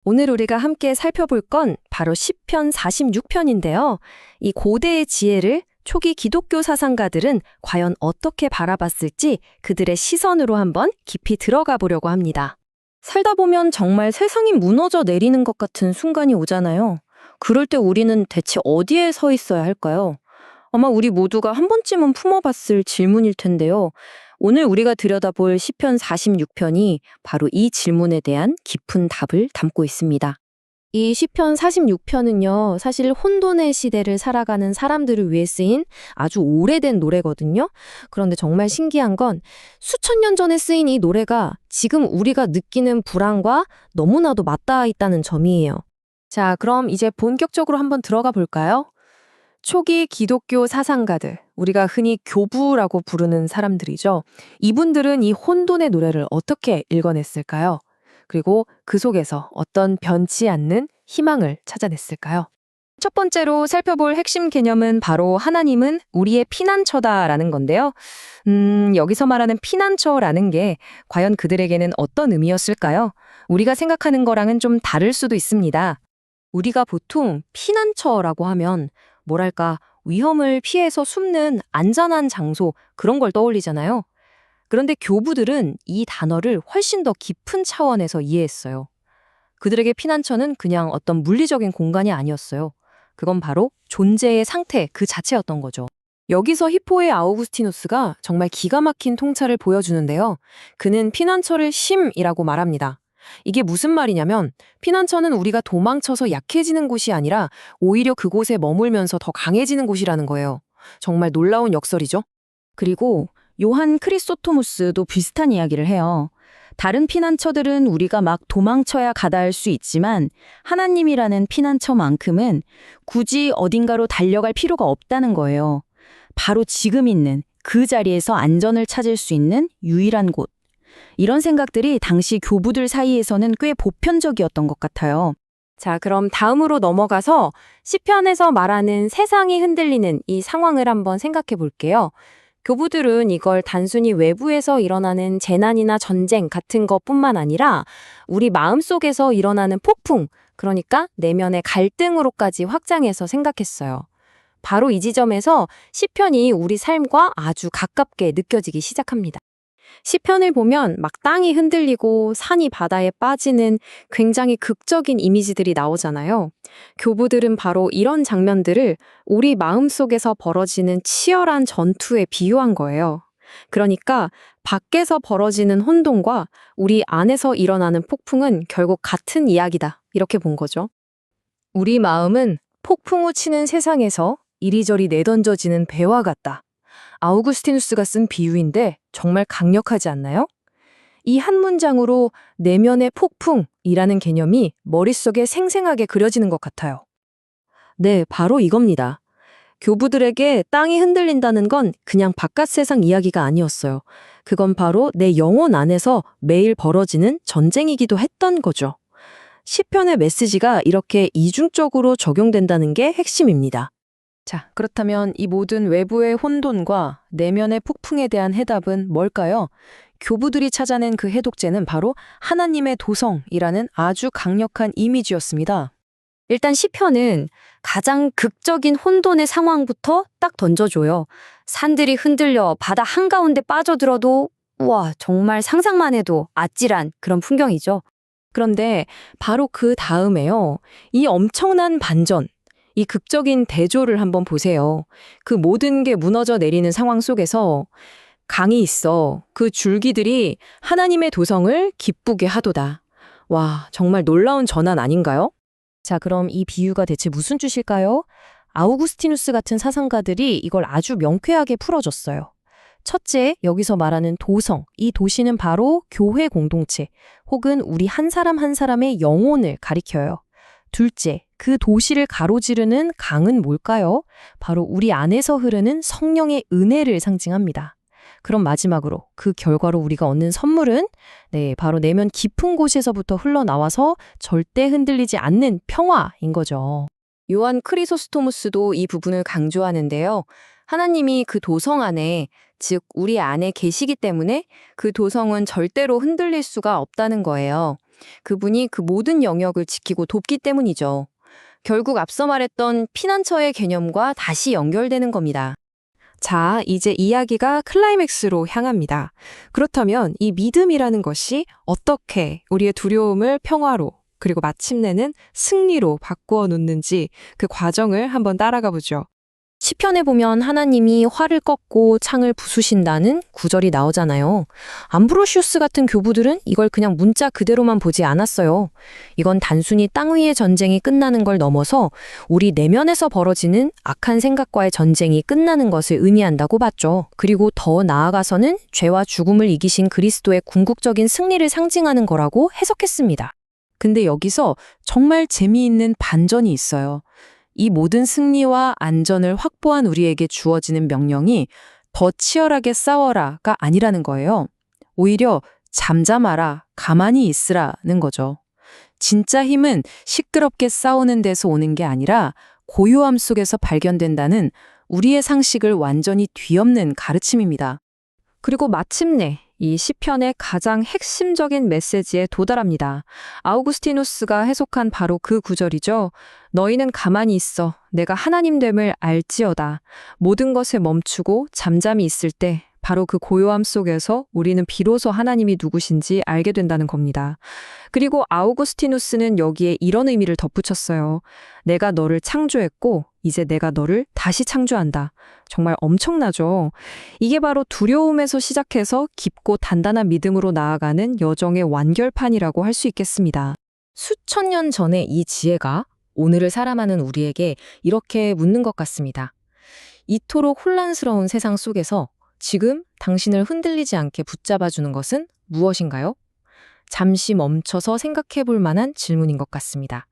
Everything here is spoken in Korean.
오늘 우리가 함께 살펴볼 건 바로 시편 46편인데요. 이 고대의 지혜를 초기 기독교 사상가들은 과연 어떻게 바라봤을지 그들의 시선으로 한번 깊이 들어가 보려고 합니다. 살다 보면 정말 세상이 무너져 내리는 것 같은 순간이 오잖아요. 그럴 때 우리는 대체 어디에 서 있어야 할까요? 아마 우리 모두가 한 번쯤은 품어봤을 질문일 텐데요. 오늘 우리가 들여다볼 시편 46편이 바로 이 질문에 대한 깊은 답을 담고 있습니다. 이 시편 46편은요, 사실 혼돈의 시대를 살아가는 사람들을 위해 쓰인 아주 오래된 노래거든요. 그런데 정말 신기한 건 수천 년 전에 쓰인 이 노래가 지금 우리가 느끼는 불안과 너무나도 맞닿아 있다는 점이에요. 자, 그럼 이제 본격적으로 한번 들어가 볼까요? 초기 기독교 사상가들, 우리가 흔히 교부라고 부르는 사람들이죠. 이분들은 이 혼돈의 노래를 어떻게 읽어냈을까요? 그리고 그 속에서 어떤 변치 않는 희망을 찾아냈을까요? 첫 번째로 살펴볼 핵심 개념은 바로 하나님은 우리의 피난처다라는 건데요. 여기서 말하는 피난처라는 게 과연 그들에게는 어떤 의미였을까요? 우리가 생각하는 거랑은 좀 다를 수도 있습니다. 우리가 보통 피난처라고 하면 뭐랄까, 위험을 피해서 숨는 안전한 장소, 그런 걸 떠올리잖아요. 그런데 교부들은 이 단어를 훨씬 더 깊은 차원에서 이해했어요. 그들에게 피난처는 그냥 어떤 물리적인 공간이 아니었어요. 그건 바로 존재의 상태 그 자체였던 거죠. 여기서 히포의 아우구스티누스가 정말 기가 막힌 통찰을 보여주는데요. 그는 피난처를 쉼이라고 말합니다. 이게 무슨 말이냐면 피난처는 우리가 도망쳐서 약해지는 곳이 아니라 오히려 그곳에 머물면서 더 강해지는 곳이라는 거예요. 정말 놀라운 역설이죠. 그리고 요한 크리소토무스도 비슷한 이야기를 해요. 다른 피난처들은 우리가 막 도망쳐야 가다할 수 있지만 하나님이라는 피난처만큼은 굳이 어딘가로 달려갈 필요가 없다는 거예요. 바로 지금 있는 그 자리에서 안전을 찾을 수 있는 유일한 곳. 이런 생각들이 당시 교부들 사이에서는 꽤 보편적이었던 것 같아요. 자, 그럼 다음으로 넘어가서 시편에서 말하는 세상이 흔들리는 이 상황을 한번 생각해 볼게요. 교부들은 이걸 단순히 외부에서 일어나는 재난이나 전쟁 같은 것뿐만 아니라 우리 마음속에서 일어나는 폭풍, 그러니까 내면의 갈등으로까지 확장해서 생각했어요. 바로 이 지점에서 시편이 우리 삶과 아주 가깝게 느껴지기 시작합니다. 시편을 보면 막 땅이 흔들리고 산이 바다에 빠지는 굉장히 극적인 이미지들이 나오잖아요. 교부들은 바로 이런 장면들을 우리 마음속에서 벌어지는 치열한 전투에 비유한 거예요. 그러니까 밖에서 벌어지는 혼돈과 우리 안에서 일어나는 폭풍은 결국 같은 이야기다. 이렇게 본 거죠. 우리 마음은 폭풍우 치는 세상에서 이리저리 내던져지는 배와 같다. 아우구스티누스가 쓴 비유인데 정말 강력하지 않나요? 이 한 문장으로 내면의 폭풍이라는 개념이 머릿속에 생생하게 그려지는 것 같아요. 네, 바로 이겁니다. 교부들에게 땅이 흔들린다는 건 그냥 바깥 세상 이야기가 아니었어요. 그건 바로 내 영혼 안에서 매일 벌어지는 전쟁이기도 했던 거죠. 시편의 메시지가 이렇게 이중적으로 적용된다는 게 핵심입니다. 자, 그렇다면 이 모든 외부의 혼돈과 내면의 폭풍에 대한 해답은 뭘까요? 교부들이 찾아낸 그 해독제는 바로 하나님의 도성이라는 아주 강력한 이미지였습니다. 일단 시편은 가장 극적인 혼돈의 상황부터 딱 던져줘요. 산들이 흔들려 바다 한가운데 빠져들어도 우와, 정말 상상만 해도 아찔한 그런 풍경이죠. 그런데 바로 그 다음에요. 이 엄청난 반전, 이 극적인 대조를 한번 보세요. 그 모든 게 무너져 내리는 상황 속에서 강이 있어. 그 줄기들이 하나님의 도성을 기쁘게 하도다. 와, 정말 놀라운 전환 아닌가요? 자, 그럼 이 비유가 대체 무슨 뜻일까요? 아우구스티누스 같은 사상가들이 이걸 아주 명쾌하게 풀어줬어요. 첫째, 여기서 말하는 도성, 이 도시는 바로 교회 공동체 혹은 우리 한 사람 한 사람의 영혼을 가리켜요. 둘째, 그 도시를 가로지르는 강은 뭘까요? 바로 우리 안에서 흐르는 성령의 은혜를 상징합니다. 그럼 마지막으로 그 결과로 우리가 얻는 선물은 바로 내면 깊은 곳에서부터 흘러나와서 절대 흔들리지 않는 평화인 거죠. 요한 크리소스토무스도 이 부분을 강조하는데요. 하나님이 그 도성 안에, 즉 우리 안에 계시기 때문에 그 도성은 절대로 흔들릴 수가 없다는 거예요. 그분이 그 모든 영역을 지키고 돕기 때문이죠. 결국 앞서 말했던 피난처의 개념과 다시 연결되는 겁니다. 자, 이제 이야기가 클라이맥스로 향합니다. 그렇다면 이 믿음이라는 것이 어떻게 우리의 두려움을 평화로 그리고 마침내는 승리로 바꾸어 놓는지 그 과정을 한번 따라가 보죠. 시편에 보면 하나님이 활을 꺾고 창을 부수신다는 구절이 나오잖아요. 암브로시우스 같은 교부들은 이걸 그냥 문자 그대로만 보지 않았어요. 이건 단순히 땅 위의 전쟁이 끝나는 걸 넘어서 우리 내면에서 벌어지는 악한 생각과의 전쟁이 끝나는 것을 의미한다고 봤죠. 그리고 더 나아가서는 죄와 죽음을 이기신 그리스도의 궁극적인 승리를 상징하는 거라고 해석했습니다. 근데 여기서 정말 재미있는 반전이 있어요. 이 모든 승리와 안전을 확보한 우리에게 주어지는 명령이 더 치열하게 싸워라가 아니라는 거예요. 오히려 잠잠하라, 가만히 있으라는 거죠. 진짜 힘은 시끄럽게 싸우는 데서 오는 게 아니라 고요함 속에서 발견된다는 우리의 상식을 완전히 뒤엎는 가르침입니다. 그리고 마침내 이 시편의 가장 핵심적인 메시지에 도달합니다. 아우구스티누스가 해석한 바로 그 구절이죠. 너희는 가만히 있어. 내가 하나님됨을 알지어다. 모든 것에 멈추고 잠잠히 있을 때 바로 그 고요함 속에서 우리는 비로소 하나님이 누구신지 알게 된다는 겁니다. 그리고 아우구스티누스는 여기에 이런 의미를 덧붙였어요. 내가 너를 창조했고 이제 내가 너를 다시 창조한다. 정말 엄청나죠? 이게 바로 두려움에서 시작해서 깊고 단단한 믿음으로 나아가는 여정의 완결판이라고 할 수 있겠습니다. 수천 년 전의 이 지혜가 오늘을 살아가는 우리에게 이렇게 묻는 것 같습니다. 이토록 혼란스러운 세상 속에서 지금 당신을 흔들리지 않게 붙잡아주는 것은 무엇인가요? 잠시 멈춰서 생각해 볼 만한 질문인 것 같습니다.